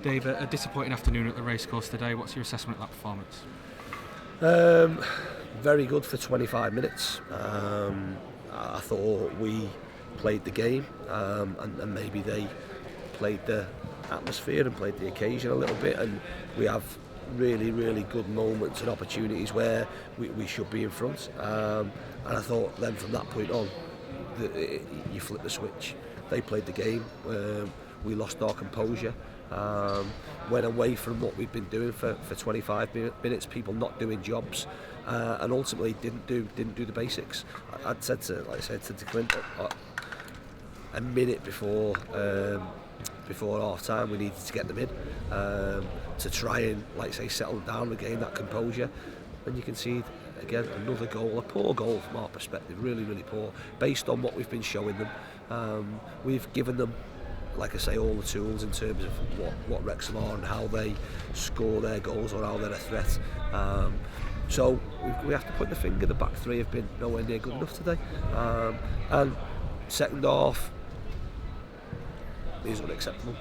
Dave, a disappointing afternoon at the racecourse today. What's your assessment of that performance? Very good for 25 minutes. I thought we played the game, and maybe they played the atmosphere and played the occasion a little bit, and we have really, really good moments and opportunities where we should be in front. And I thought then from that point on, you flip the switch. They played the game. We lost our composure. Went away from what we've been doing for 25 minutes. People not doing jobs, and ultimately didn't do the basics. I said to Clint a minute before half time, we needed to get them in to try and, settle down, regain that composure. And you can see again another goal, a poor goal from our perspective, really, really poor, based on what we've been showing them. We've given them, like I say, all the tools in terms of what Wrexham are and how they score their goals or how they're a threat. So we have to put the finger. The back three have been nowhere near good enough today. And second half is unacceptable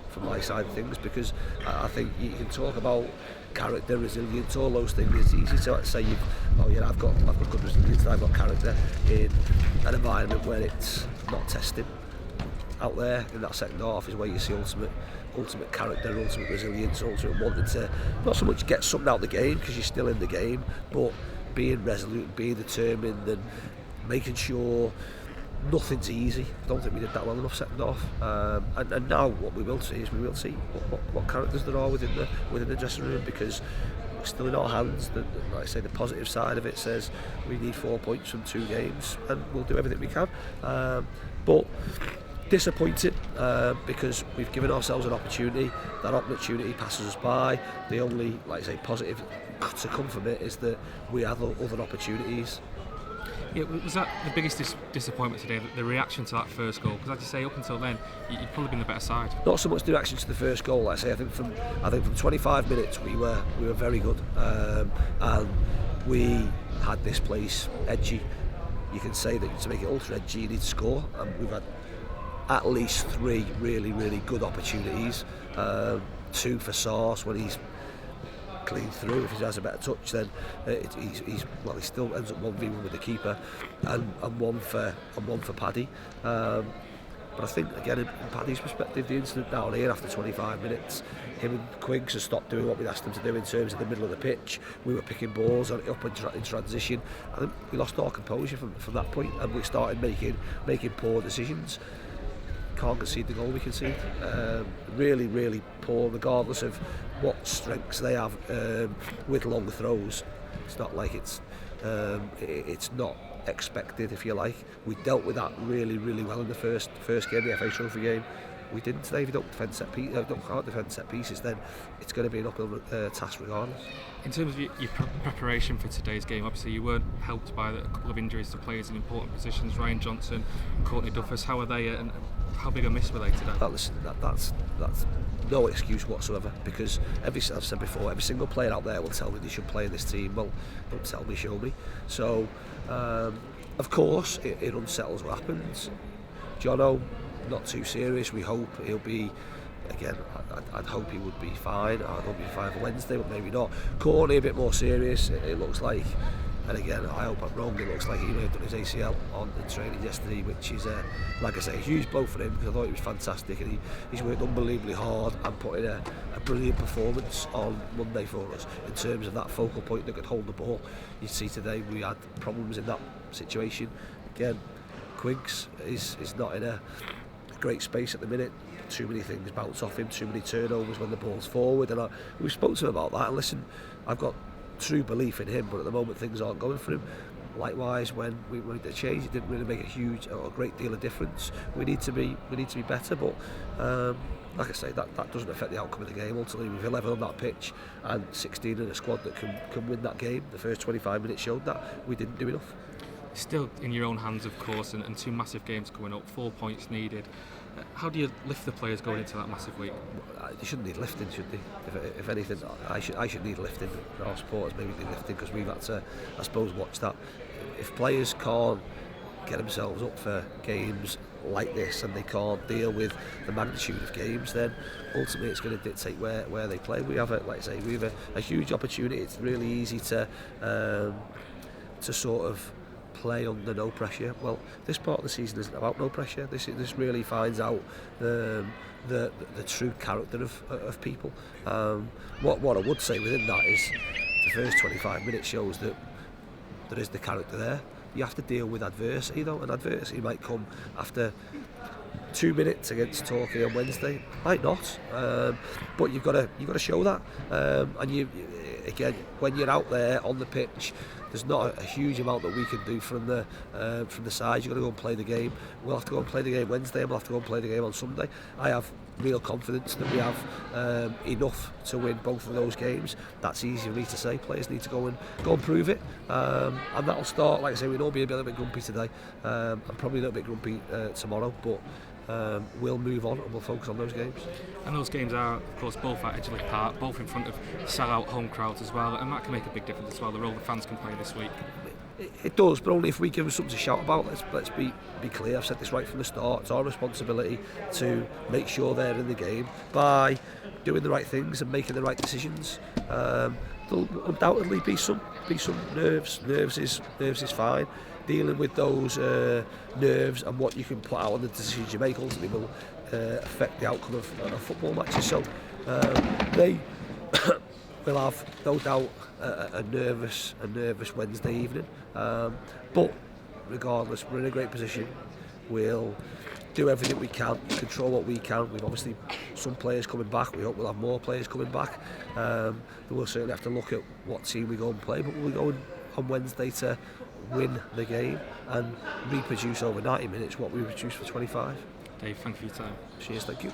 from my side of things, because I think you can talk about character, resilience, all those things. It's easy to say I've got good resilience, I've got character in an environment where it's not testing. Out there in that second half is where you see ultimate character, ultimate resilience, ultimate wanting to not so much get something out of the game because you're still in the game, but being resolute, being determined, and making sure nothing's easy. I don't think we did that well enough second half. And now what we will see is what characters there are within the dressing room, because we're still in our hands. Like I say, the positive side of it says we need 4 points from 2 games, and we'll do everything we can. But disappointed because we've given ourselves an opportunity. That opportunity passes us by. The only, positive to come from it is that we have other opportunities. Yeah, was that the biggest disappointment today, the reaction to that first goal? Because, as you say, up until then, you'd probably been the better side. Not so much the reaction to the first goal. Like I say, I think from 25 minutes we were very good, and we had this place edgy. You can say that to make it ultra edgy, you need to score, and we've had at least 3 really, really good opportunities. 2 for Sauce when he's clean through. If he has a better touch, then he still ends up 1v1 with the keeper, and one for Paddy. But I think again, in Paddy's perspective, the incident down here after 25 minutes, him and Quiggs have stopped doing what we'd asked them to do in terms of the middle of the pitch. We were picking balls up in transition. I think we lost our composure from that point, and we started making poor decisions. Can't concede the goal we concede. Really, really poor, regardless of what strengths they have with long throws. It's not like it's not expected, if you like. We dealt with that really, really well in the first game, the FA Trophy game. We didn't today. If you don't can't defend set pieces, then it's going to be an uphill task regardless. In terms of your preparation for today's game, obviously you weren't helped by a couple of injuries to players in important positions, Ryan Johnson, Courtney Duffus. How are they, and how big a miss were they today? That's no excuse whatsoever, because I've said before, every single player out there will tell me they should play in this team. Well, don't tell me, show me. So, of course, it unsettles what happens. Jono, not too serious. We hope he'll be, again, I'd hope he would be fine. I'd hope he'd be fine for Wednesday, but maybe not. Courtney a bit more serious, it looks like. And again, I hope I'm wrong, it looks like he may have done his ACL on the training yesterday, which is, like I say, a huge blow for him, because I thought he was fantastic, and he's worked unbelievably hard and put in a brilliant performance on Monday for us in terms of that focal point that could hold the ball. You see today we had problems in that situation. Again, Quiggs is not in a great space at the minute. Too many things bounce off him, too many turnovers when the ball's forward, and we spoke to him about that. And listen, I've got true belief in him, but at the moment things aren't going for him. Likewise, when we made the change, it didn't really make a huge or a great deal of difference. We need to be better, but like I say, that doesn't affect the outcome of the game. Ultimately, we've 11 on that pitch and 16 in a squad that can win that game. The first 25 minutes showed that we didn't do enough. Still in your own hands, of course, and 2 massive games coming up, 4 points needed. How do you lift the players going into that massive week? They shouldn't need lifting, should they? If anything, I should need lifting. Our supporters maybe need lifting, because we've had to, I suppose, watch that. If players can't get themselves up for games like this and they can't deal with the magnitude of games, then ultimately it's going to dictate where they play. We have a huge opportunity. It's really easy to sort of play under no pressure. Well, this part of the season isn't about no pressure. This really finds out the true character of people. What I would say within that is the first 25 minutes shows that there is the character there. You have to deal with adversity though, and adversity might come after 2 minutes against Torquay on Wednesday, might not, but you've got to show that, and you again, when you're out there on the pitch, there's not a huge amount that we can do from the side. You've got to go and play the game. We'll have to go and play the game Wednesday, and we'll have to go and play the game on Sunday. I have real confidence that we have enough to win both of those games. That's easy for me to say. Players need to go and prove it, and that'll start. Like I say, we'll all be a little bit grumpy today. I'm probably a little bit grumpy tomorrow, but we'll move on and we'll focus on those games. And those games are, of course, both at Edgeley Park, both in front of sell-out home crowds as well, and that can make a big difference as well, the role the fans can play this week. It does, but only if we give them something to shout about. Let's be clear. I've said this right from the start. It's our responsibility to make sure they're in the game by doing the right things and making the right decisions. There'll undoubtedly be some nerves. Nerves is fine. Dealing with those nerves and what you can put out on the decisions you make ultimately will affect the outcome of football matches. So they will have no doubt a nervous Wednesday evening. But regardless, we're in a great position. We'll do everything we can, control what we can. We've obviously some players coming back. We hope we'll have more players coming back. We'll certainly have to look at what team we go and play, but we'll go on Wednesday to win the game and reproduce over 90 minutes what we produced for 25. Dave, thank you for your time. Cheers, thank you.